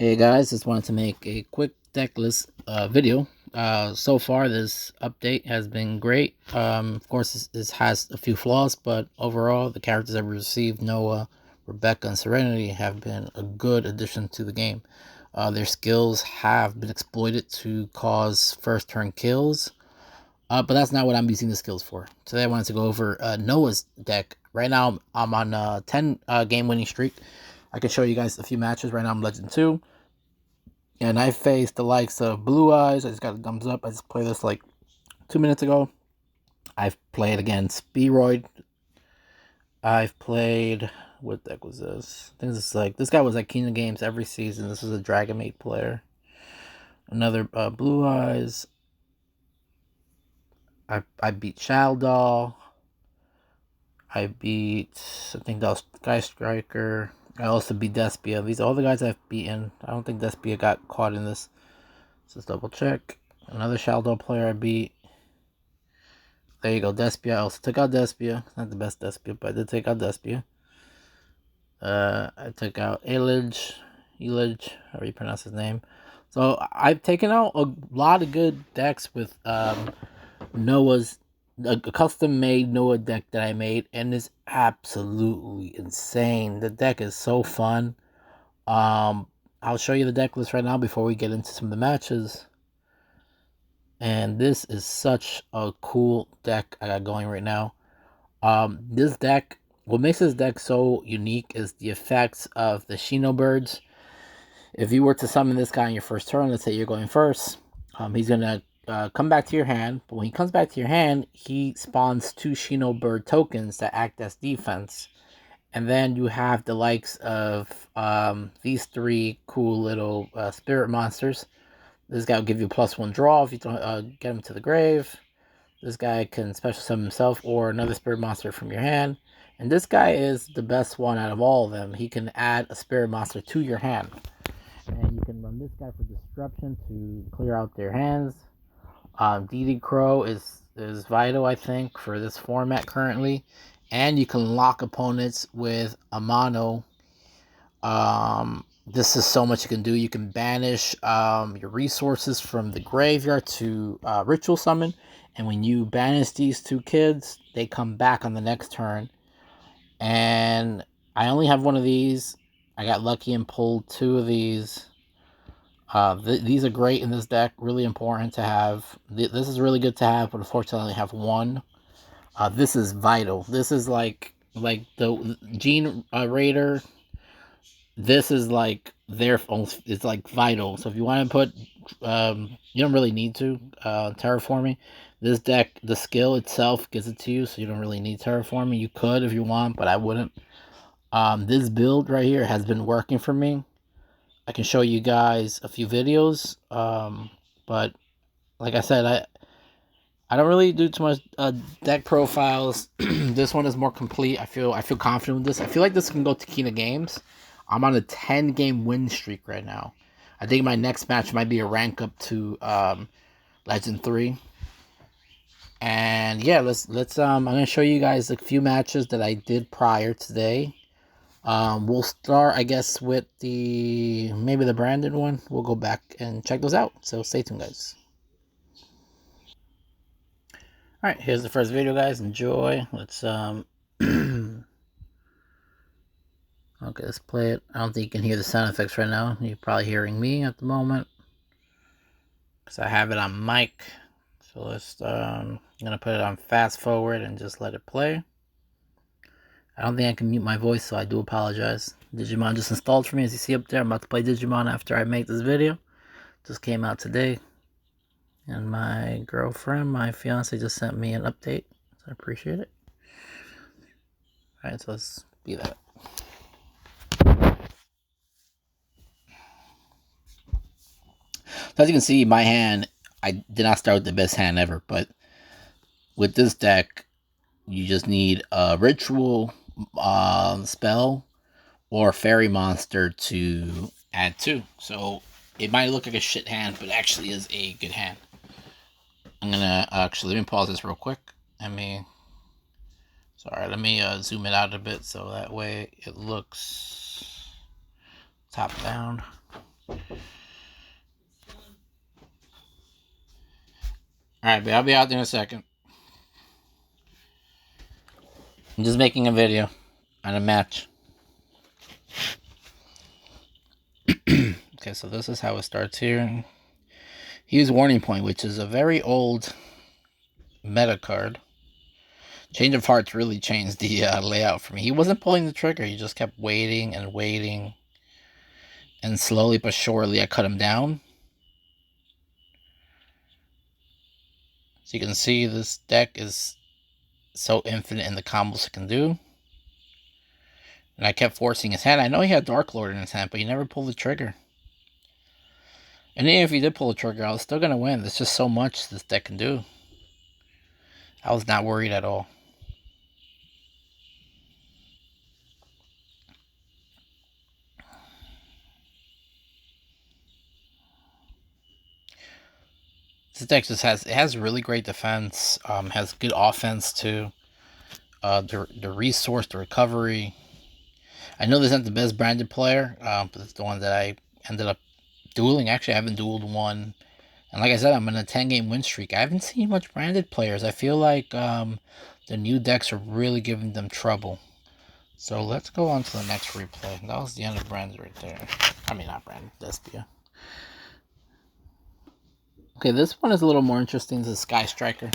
Hey guys, just wanted to make a quick deck list video. So far, this update has been great. Of course, this has a few flaws, but overall, the characters that we received, Noah, Rebecca, and Serenity, have been a good addition to the game. Their skills have been exploited to cause first turn kills, but that's not what I'm using the skills for. Today, I wanted to go over Noah's deck. Right now, I'm on a 10 game winning streak. I can show you guys a few matches. Right now, I'm Legend 2. And I faced the likes of Blue Eyes. I just got a thumbs up. I just played this like 2 minutes ago. I've played against Spearoid. I've played... What deck was this? I think this is like... This guy was at Kingdom Games every season. This is a Dragonmate player. Another Blue Eyes. I beat Shaldal. I beat... I think that was Sky Striker. I also beat Despia. These are all the guys I've beaten. I don't think Despia got caught in this. Let's double check. Another Shaldal player I beat. There you go, Despia. I also took out Despia. Not the best Despia, but I did take out Despia. I took out Elige, however you pronounce his name. So I've taken out a lot of good decks with Noah's, a custom-made Noah deck that I made, and it's absolutely insane. The deck is so fun. I'll show you the deck list right now before we get into some of the matches. And this is such a cool deck I got going right now. This deck, what makes this deck so unique is the effects of the Shinobirds. If you were to summon this guy on your first turn, let's say you're going first, he's going to come back to your hand. But when he comes back to your hand, he spawns 2 Shinobird tokens that act as defense. And then you have the likes of these 3 cool little spirit monsters. This guy will give you a +1 draw if you don't get him to the grave. This guy can special summon himself or another spirit monster from your hand. And this guy is the best one out of all of them. He can add a spirit monster to your hand. And you can run this guy for disruption to clear out their hands. DD Crow is vital, I think, for this format currently. And you can lock opponents with a mono. This is so much you can do. You can banish your resources from the graveyard to ritual summon, and when you banish these 2 kids, they come back on the next turn. And I only have one of these. I got lucky and pulled 2 of these. These are great in this deck. Really important to have. This is really good to have, but unfortunately I only have one. This is vital. This is like the Gene Raider. This is like it's like vital. So if you want to put, you don't really need to terraforming. This deck, the skill itself gives it to you, so you don't really need terraforming. You could if you want, but I wouldn't. This build right here has been working for me. I can show you guys a few videos. But like I said, I don't really do too much deck profiles. This one is more complete. I feel confident with this. I feel like this can go to Kina Games. I'm on a 10-game win streak right now. I think my next match might be a rank up to Legend 3. And yeah, let's I'm gonna show you guys a few matches that I did prior today. We'll start, I guess, with maybe the branded one. We'll go back and check those out. So stay tuned, guys. Alright, here's the first video, guys. Enjoy. Let's okay, let's play it. I don't think you can hear the sound effects right now. You're probably hearing me at the moment, because I have it on mic. So let's, I'm going to put it on fast forward and just let it play. I don't think I can mute my voice, so I do apologize. Digimon just installed for me, as you see up there. I'm about to play Digimon after I make this video. Just came out today. And my girlfriend, my fiance, just sent me an update. So I appreciate it. Alright, so let's be that. So as you can see, my hand, I did not start with the best hand ever, but with this deck, you just need a ritual spell or fairy monster to add to. So it might look like a shit hand, but it actually is a good hand. I'm gonna let me pause this real quick. Let me zoom it out a bit so that way it looks top down. Alright, but I'll be out there in a second. I'm just making a video on a match. Okay, so this is how it starts here. Use Warning Point, which is a very old meta card. Change of Hearts really changed the layout for me. He wasn't pulling the trigger. He just kept waiting and waiting. And slowly but surely I cut him down. So you can see this deck is so infinite in the combos it can do. And I kept forcing his hand. I know he had Dark Lord in his hand, but he never pulled the trigger. And even if he did pull the trigger, I was still going to win. There's just so much this deck can do. I was not worried at all. This deck just has really great defense. Has good offense too. The resource, the recovery. I know this isn't the best branded player, but it's the one that I ended up dueling. Actually, I haven't dueled one. And like I said, I'm in a 10-game win streak. I haven't seen much branded players. I feel like the new decks are really giving them trouble. So let's go on to the next replay. That was the end of branded right there. I mean, not branded, Despia. Okay, this one is a little more interesting. This is Sky Striker.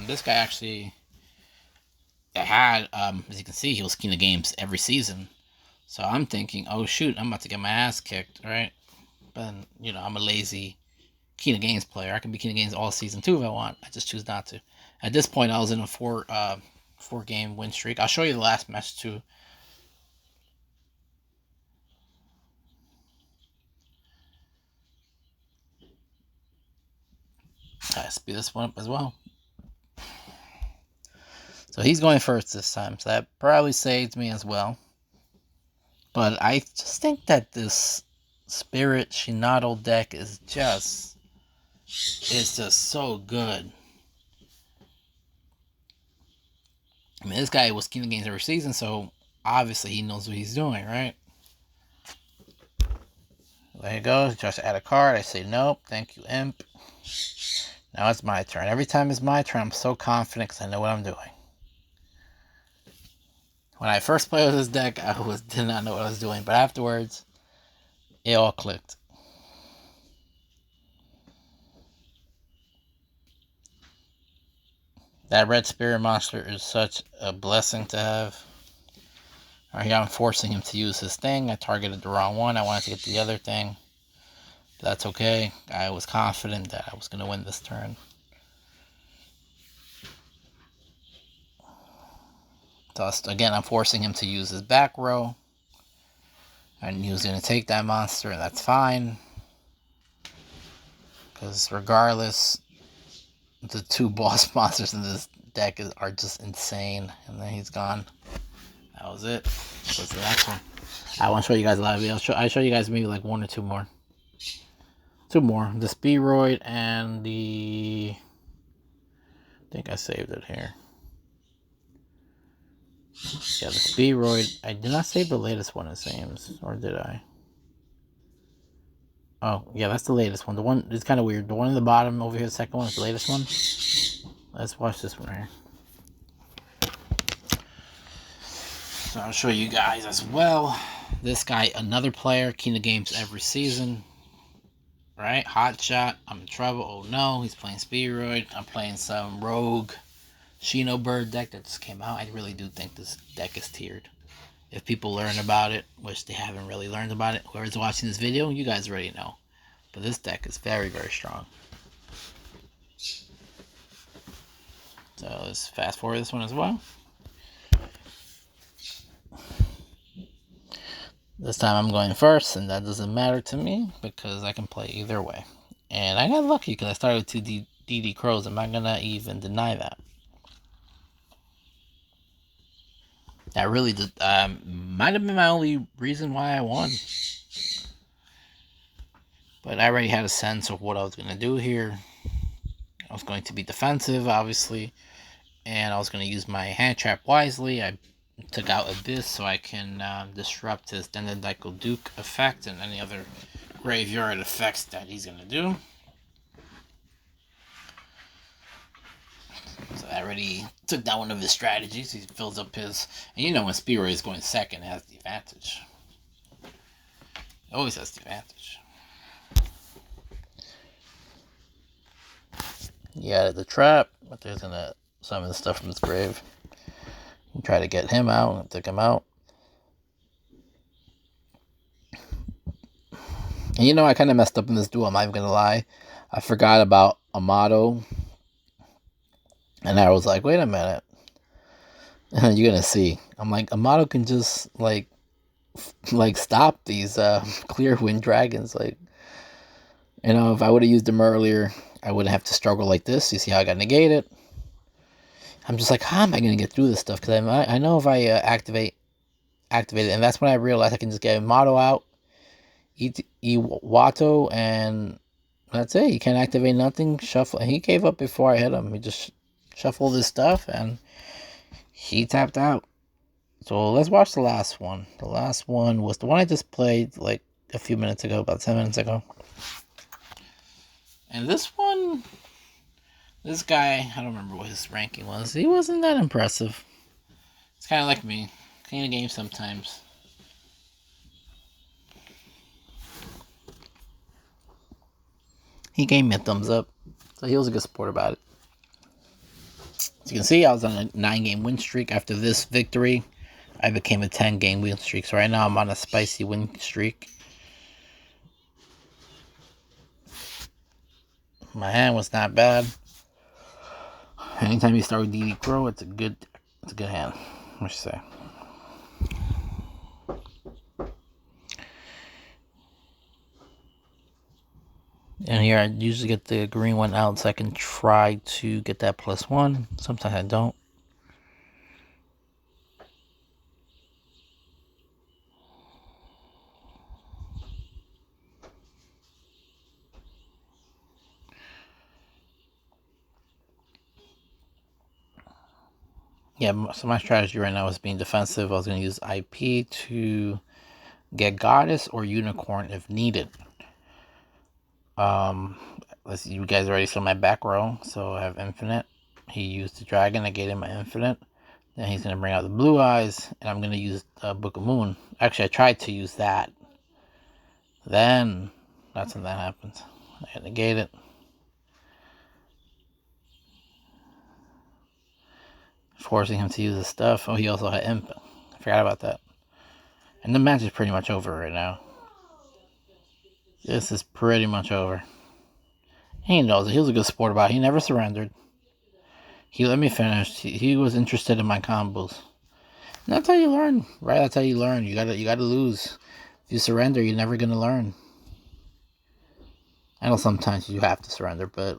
This guy actually had, as you can see, he was king of games every season. So I'm thinking, oh shoot, I'm about to get my ass kicked, right? But, you know, I'm a lazy king of games player. I can be king of games all season too if I want. I just choose not to. At this point, I was in a four-game win streak. I'll show you the last match too. I speed this one up as well. So he's going first this time, so that probably saved me as well. But I just think that this Spirit Shinado deck is just so good. I mean, this guy was king of games every season, so obviously he knows what he's doing, right? There you go. He tries to add a card. I say nope. Thank you, Imp. Now it's my turn. Every time it's my turn, I'm so confident because I know what I'm doing. When I first played with this deck, I did not know what I was doing, but afterwards, it all clicked. That red spirit monster is such a blessing to have. Right here, I'm forcing him to use his thing. I targeted the wrong one. I wanted to get the other thing. But that's okay. I was confident that I was going to win this turn. Thus, again, I'm forcing him to use his back row. And he was going to take that monster, and that's fine. Because regardless, the two boss monsters in this deck are just insane. And then he's gone. That was it. What's the next one? I want to show you guys a lot of videos. I'll show you guys maybe like one or two more. Two more. The Spearoid and the... I think I saved it here. Yeah, the Spearoid. I did not save the latest one, it seems. Or did I? Oh, yeah, that's the latest one. The one, it's kind of weird. The one in the bottom over here, the second one, is the latest one. Let's watch this one right here. So I'll show you guys as well. This guy, another player, king of games every season. Right? Hot shot. I'm in trouble. Oh no, he's playing Spearoid. I'm playing some rogue Shinobird deck that just came out. I really do think this deck is tiered. If people learn about it, which they haven't really learned about it, whoever's watching this video, you guys already know. But this deck is very, very strong. So let's fast forward this one as well. This time I'm going first, and that doesn't matter to me because I can play either way. And I got lucky because I started with two DD Crows. I'm not going to even deny that. That really might have been my only reason why I won. But I already had a sense of what I was going to do here. I was going to be defensive, obviously. And I was going to use my hand trap wisely. I took out Abyss so I can disrupt his Dendendiko Duke effect and any other graveyard effects that he's going to do. I already took down one of his strategies. He fills up his... And you know when Spearoy is going second, it has the advantage. It always has the advantage. Yeah, the trap, but there's gonna summon stuff from his grave. You try to get him out and take him out. And you know, I kind of messed up in this duel, I'm not even gonna lie. I forgot about Amato. And I was like, wait a minute. You're gonna see. I'm like, Amato can just, like stop these clear wind dragons. Like, you know, if I would have used them earlier, I wouldn't have to struggle like this. You see how I got negated? I'm just like, how am I gonna get through this stuff? Because I know if I activate it, and that's when I realized I can just get Amato out, Iwato, and that's it. He can't activate nothing. Shuffle. He gave up before I hit him. He just shuffled his stuff, and he tapped out. So let's watch the last one. The last one was the one I just played like a few minutes ago, about 10 minutes ago. And this one, this guy, I don't remember what his ranking was. He wasn't that impressive. It's kind of like me. Clean a game sometimes. He gave me a thumbs up. So he was a good sport about it. As you can see, I was on a 9-game win streak. After this victory, I became a 10-game win streak. So right now I'm on a spicy win streak. My hand was not bad. Anytime you start with DD Crow, it's a good hand. What you say? And here I usually get the green one out so I can try to get that +1. Sometimes I don't. Yeah, so my strategy right now is being defensive. I was going to use IP to get Goddess or Unicorn if needed. Let's see, you guys already saw my back row, so I have Infinite. He used the Dragon, I gave him my Infinite. Then he's going to bring out the Blue Eyes, and I'm going to use Book of Moon. Actually, I tried to use that. Then, that's when that happens. I negate it. Forcing him to use his stuff. Oh, he also had Imp. I forgot about that. And the match is pretty much over right now. This is pretty much over. He knows it. He was a good sport about it. He never surrendered. He let me finish. He was interested in my combos. And that's how you learn, right? That's how you learn. You gotta lose. If you surrender, you're never gonna learn. I know sometimes you have to surrender, but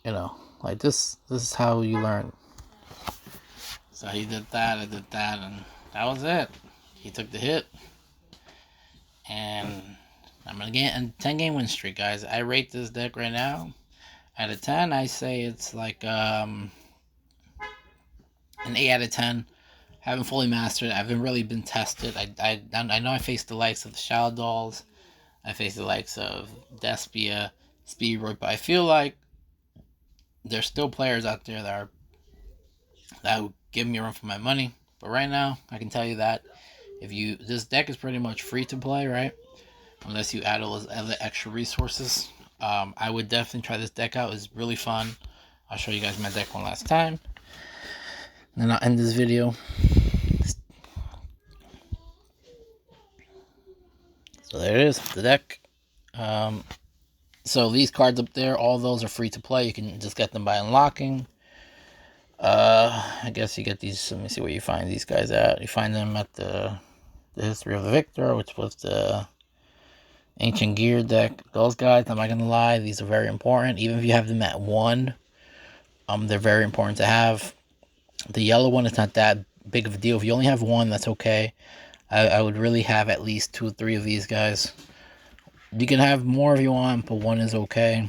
you know, like this is how you learn. So he did that, I did that, and that was it. He took the hit. And I'm going to get a 10-game win streak, guys. I rate this deck right now. Out of 10, I say it's like an 8 out of 10. Haven't fully mastered it. I haven't really been tested. I know I faced the likes of the Shadow Dolls. I faced the likes of Despia, Speedroid, but I feel like there's still players out there that would give me a run for my money. But right now, I can tell you that this deck is pretty much free to play, right? Unless you add all those other extra resources. I would definitely try this deck out. It's really fun. I'll show you guys my deck one last time. Then I'll end this video. So there it is, the deck. So these cards up there, all those are free to play. You can just get them by unlocking. I guess you get these. Let me see where you find these guys at. You find them at the History of the Victor, which was the Ancient Gear deck. Those guys, I'm not gonna lie, these are very important. Even if you have them at 1, they're very important to have. The yellow one is not that big of a deal. If you only have 1, that's okay. I would really have at least 2 or 3 of these guys. You can have more if you want, but 1 is okay.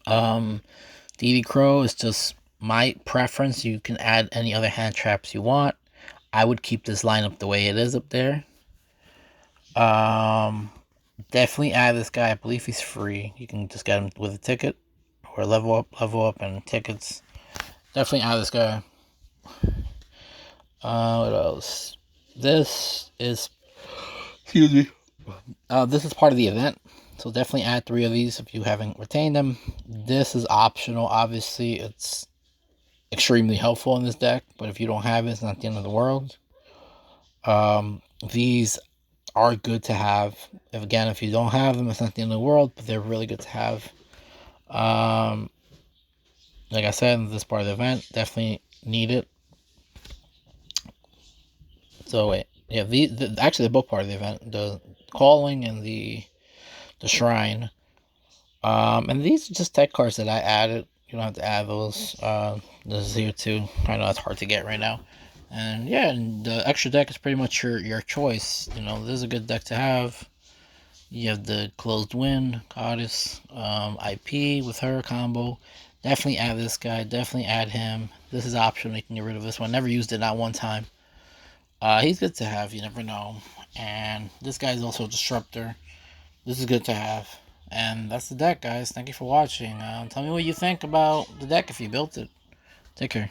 DD Crow is just my preference. You can add any other hand traps you want. I would keep this lineup the way it is up there. Definitely add this guy. I believe he's free. You can just get him with a ticket or level up and tickets. definitely add this guy. What else? This is, excuse me. This is part of the event, so definitely add 3 of these if you haven't retained them. This is optional. Obviously, it's extremely helpful in this deck, but if you don't have it, it's not the end of the world. These are good to have. If you don't have them, it's not the end of the world, but they're really good to have. Like I said, this part of the event, definitely need it. So wait, yeah, actually they're both part of the event. The calling and the shrine. And these are just tech cards that I added. You don't have to add those. This is here too. I know that's hard to get right now. And yeah, and the extra deck is pretty much your choice. You know, this is a good deck to have. You have the closed wind goddess, IP with her combo. Definitely add this guy. Definitely add him. This is optional. You can get rid of this one. Never used it, not one time. He's good to have. You never know. And this guy's also a disruptor. This is good to have. And that's the deck, guys. Thank you for watching. Tell me what you think about the deck if you built it. Take care.